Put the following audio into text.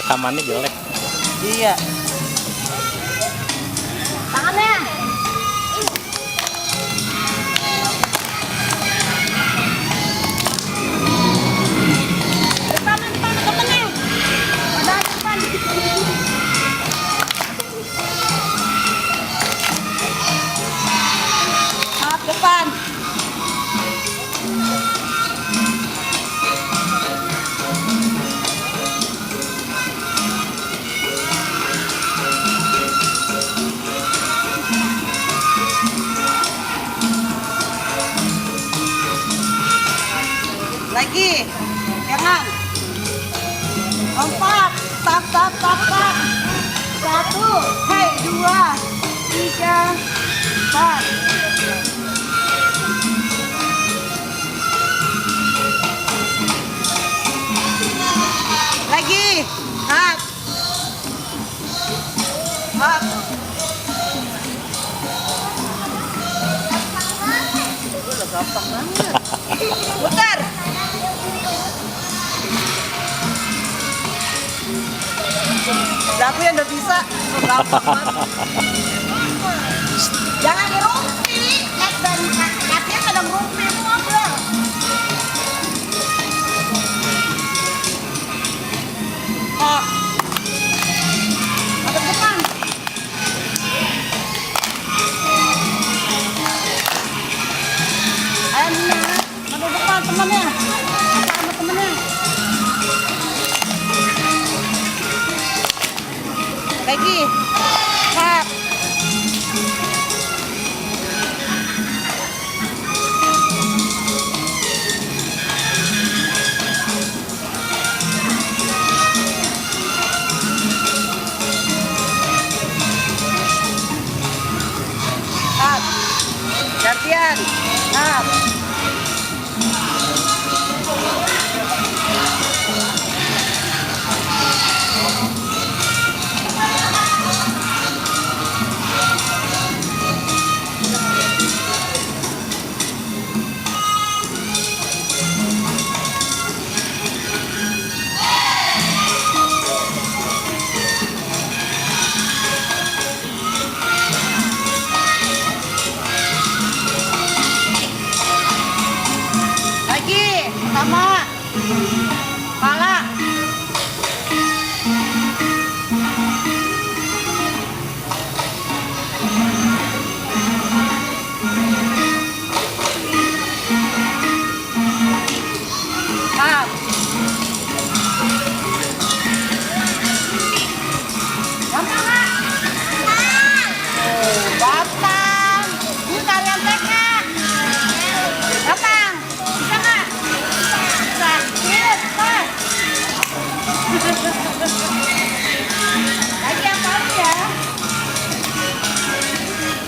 rekamannya jelek. Iya. Tangannya. Depan temennya. Ada depan. Depan. Lagi, jangan. Lompat, tap. Satu, hei, dua, tiga, empat. Lagi, hap. Udah gampang banget. Putar. Aku yang udah bisa, gampang banget. Jangan dirumpi, dan kakinya kadang rumpi semua bro. Oh, ada depan. Ayo Nina, ada depan temannya, sama temennya. Lagi, hap. Hap. Gantian, hap. Lagi, sama.